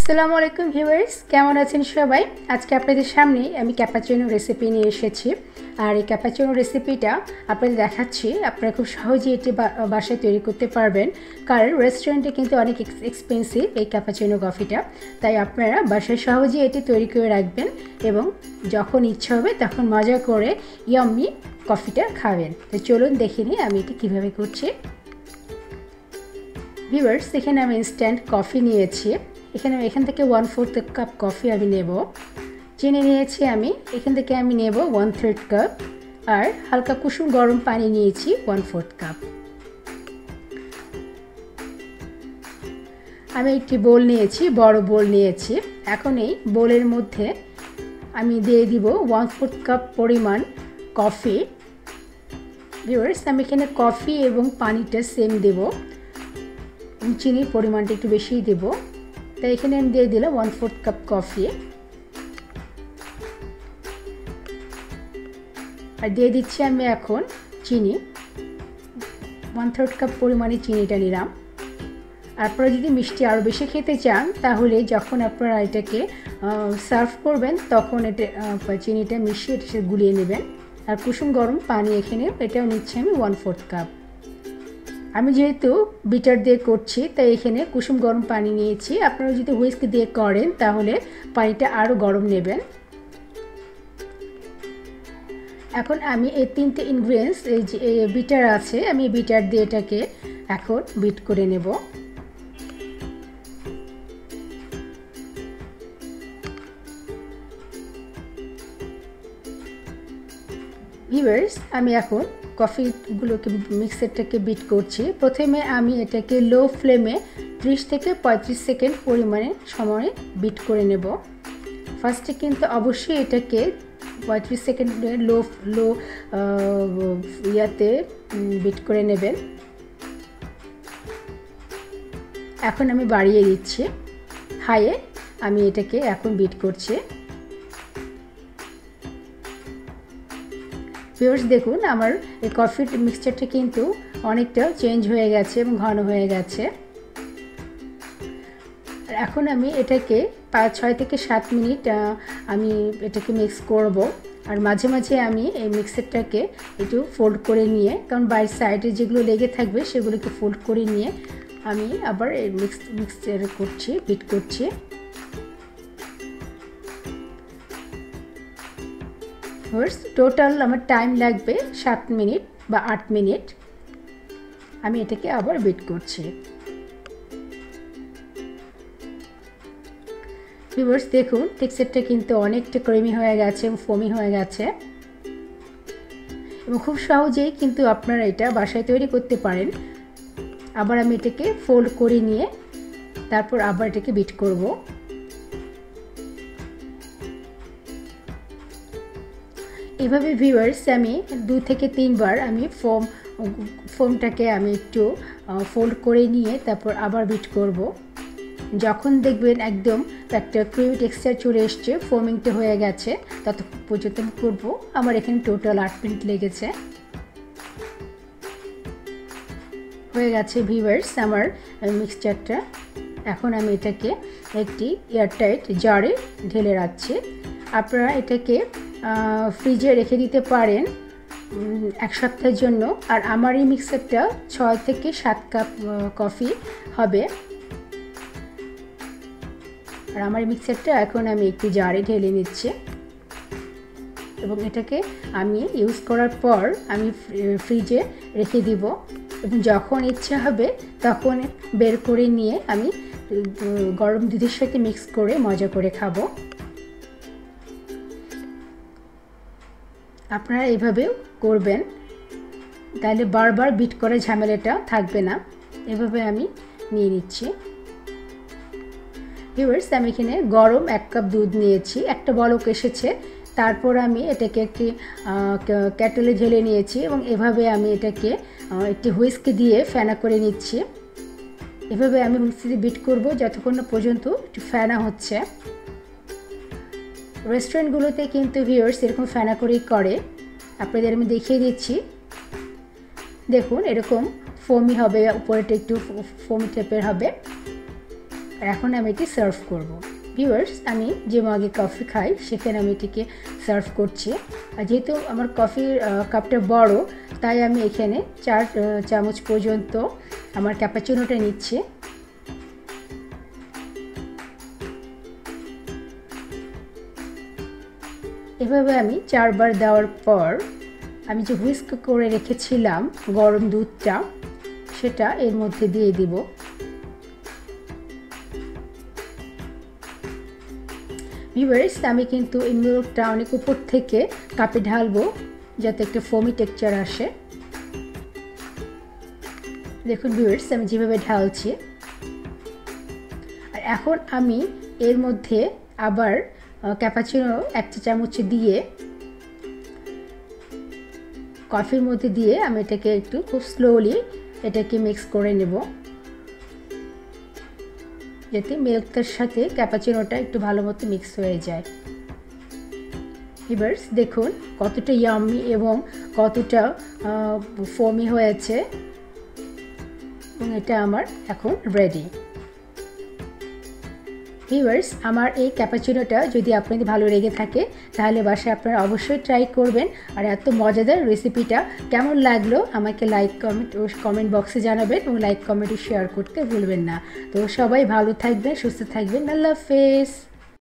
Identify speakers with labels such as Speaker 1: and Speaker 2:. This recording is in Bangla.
Speaker 1: আসসালামু আলাইকুম ভিউয়ার্স, কেমন আছেন সবাই? আজকে আপনাদের সামনে আমি ক্যাপাচিনো রেসিপি নিয়ে এসেছি। আর এই ক্যাপাচিনো রেসিপিটা আপনাদের দেখাচ্ছি। আপনারা খুব সহজেই এটি বাসায় তৈরি করতে পারবেন, কারণ রেস্টুরেন্টে কিন্তু অনেক এক্সপেন্সিভ এই ক্যাপাচিনো কফিটা। তাই আপনারা বাসায় সহজেই এটি তৈরি করে রাখবেন এবং যখন ইচ্ছা হবে তখন মজা করে ইয়াম্মি কফিটা খাবেন। তো চলুন দেখে নিই আমি এটি কীভাবে করছি। ভিউয়ার্স, এখানে আমি ইনস্ট্যান্ট কফি নিয়েছি। এখান থেকে 1/4 কাপ কফি আমি নেব। চিনি নিয়েছি আমি, এখান থেকে আমি নেব 1/3 কাপ। আর হালকা কুসুম গরম পানি নিয়েছি 1/4 কাপ। আমি একটি বোল নিয়েছি, বড় বোল নিয়েছি। এখন এই বোলের মধ্যে আমি দিয়ে দিব 1/4 কাপ পরিমাণ কফি। ভিউয়ার্স, আমি এখানে কফি এবং পানিটা সেম দেব, চিনির পরিমাণটা একটু বেশিই দেব। তাই এখানে আমি দিয়ে দিলাম 1/4 কাপ কফি। আর দিয়ে দিচ্ছি আমি এখন চিনি, 1/3 কাপ পরিমাণে চিনিটা নিলাম। আপনারা যদি মিষ্টি আরও বেশি খেতে চান তাহলে যখন আপনারা এটাকে সার্ভ করবেন তখন চিনিটা মিশিয়ে এটা গুলিয়ে নেবেন। আর কুসুম গরম পানি এখানে এটাও নিচ্ছি আমি 1/4 কাপ। আমি যেহেতু বিটার দিয়ে করছি তাই এখানে কুসুম গরম পানি নিয়েছি। আপনারা যদি হুইস্ক দিয়ে করেন তাহলে পানিটা আরও গরম নেবেন। এখন আমি এই তিনটে ইনগ্রিডিয়েন্টস, এই যে বিটার আছে, আমি বিটার দিয়ে এটাকে এখন বিট করে নেব। ভিউয়ার্স, আমি এখন কফিগুলোকে মিক্সারটাকে বিট করছি। প্রথমে আমি এটাকে লো ফ্লেমে 30 থেকে 35 সেকেন্ড পরিমাণে সময়ে বিট করে নেব। ফার্স্টে কিন্তু অবশ্যই এটাকে 35 সেকেন্ডে লো ইয়াতে বিট করে নেবেন। এখন আমি বাড়িয়ে দিচ্ছি, হাইয়ে আমি এটাকে এখন বিট করছি। ভিউয়ার্স, দেখুন আমার এই কফির মিক্সচারটা কিন্তু অনেকটা চেঞ্জ হয়ে গেছে এবং ঘন হয়ে গেছে। এখন আমি এটাকে 6 থেকে 7 মিনিট আমি এটাকে মিক্স করব। আর মাঝে মাঝে আমি এই মিক্সারটাকে একটু ফোল্ড করে নিয়ে, কারণ বাইরের সাইডে যেগুলো লেগে থাকবে সেগুলোকে ফোল্ড করে নিয়ে আমি আবার এই মিক্সচার করছি, বিট করছি। টোটাল আমার টাইম লাগবে 7 মিনিট বা 8 মিনিট। আমি এটাকে আবার বিট করছি। ভিউয়ার্স, দেখুন টেক্সচারটা কিন্তু অনেকটা ক্রিমি হয়ে গেছে এবং ফোমি হয়ে গেছে এবং খুব সহজেই কিন্তু আপনারা এটা বাসায় তৈরি করতে পারেন। আবার আমি এটাকে ফোল্ড করে নিয়ে তারপর আবার এটাকে বিট করব। এভাবে ভিউয়ার্স আমি 2 থেকে 3 বার আমি ফোমটাকে আমি একটু ফোল্ড করে নিয়ে তারপর আবার বিট করব। যখন দেখবেন একদম একটা ক্রিমি টেক্সচার চলে এসছে, ফোমিংটা হয়ে গেছে, ততক্ষণ পর্যন্ত আমি করবো। আমার এখানে টোটাল 8 মিনিট লেগেছে। হয়ে গেছে ভিউয়ার্স আমার মিক্সচারটা। এখন আমি এটাকে একটি এয়ারটাইট জারে ঢেলে রাখছি। আপনারা এটাকে ফ্রিজে রেখে দিতে পারেন 1 সপ্তাহের জন্য। আর আমার এই মিক্সারটা 6 থেকে 7 কাপ কফি হবে। আর আমার এই মিক্সারটা এখন আমি একটি জারে ঢেলে নিচ্ছি এবং এটাকে আমি ইউজ করার পর আমি ফ্রিজে রেখে দিব এবং যখন ইচ্ছা হবে তখন বের করে নিয়ে আমি গরম দুধের সাথে মিক্স করে মজা করে খাবো। আপনারা এভাবেও করবেন, তাহলে বারবার বিট করে ঝামেলাটা থাকবে না। এভাবে আমি নিয়ে নিচ্ছি। ভিউয়ার্স, আমি এখানে গরম 1 কাপ দুধ নিয়েছি, একটা বলক এসেছে। তারপর আমি এটাকে একটি কেটলে ঢেলে নিয়েছি এবং এভাবে আমি এটাকে একটি হুইস্ক দিয়ে ফেনা করে নিচ্ছি। এভাবে আমি হুইস্কে বিট করব যতক্ষণ না পর্যন্ত একটু ফেনা হচ্ছে। রেস্টুরেন্টগুলোতে কিন্তু ভিউয়ার্স এরকম ফেনা করেই করে। আপনাদের আমি দেখিয়ে দিচ্ছি। দেখুন এরকম ফোমি হবে, উপরেটা একটু ফোমি টাইপের হবে। আর এখন আমি এটি সার্ভ করব। ভিউয়ার্স, আমি যে মাগে কফি খাই সেখানে আমি এটিকে সার্ভ করছি। আর যেহেতু আমার কফির কাপটা বড়, তাই আমি এখানে 4 চামচ পর্যন্ত আমার ক্যাপাচিনোটা নিচ্ছি। এভাবে আমি 4 বার দেওয়ার পর আমি যে হুইস্ক করে রেখেছিলাম গরম দুধটা, সেটা এর মধ্যে দিয়ে দিব। ভিউয়ার্স, আমি কিন্তু এই মিল্কটা অনেক উপর থেকে কাপে ঢালবো যাতে একটা ফোমি টেক্সচার আসে। দেখুন ভিউয়ার্স, আমি যেভাবে ঢালছি। আর এখন আমি এর মধ্যে আবার ক্যাপাচিনো 1 চা চামচ দিয়ে কফির মধ্যে দিয়ে আমি এটাকে একটু খুব স্লোলি এটাকে মিক্স করে নেব, যাতে মিল্কটার সাথে ক্যাপাচিনোটা একটু ভালো মতো মিক্স হয়ে যায়। ভিউয়ার্স, দেখুন কতটা ইয়াম্মি এবং কতটা ফোমি হয়েছে, এবং এটা আমার এখন রেডি। ভিউয়ার্স, আমার এই ক্যাপাচিনোটা যদি আপনাদের ভালো লেগে থাকে তাহলে বাসায় আপনারা অবশ্যই ট্রাই করবেন। আর এত মজাদার রেসিপিটা কেমন লাগলো আমাকে কমেন্ট বক্সে জানাবেন, এবং লাইক কমেন্ট শেয়ার করতে ভুলবেন না। তো সবাই ভালো থাকবেন, সুস্থ থাকবেন। আল্লাহ হাফেজ।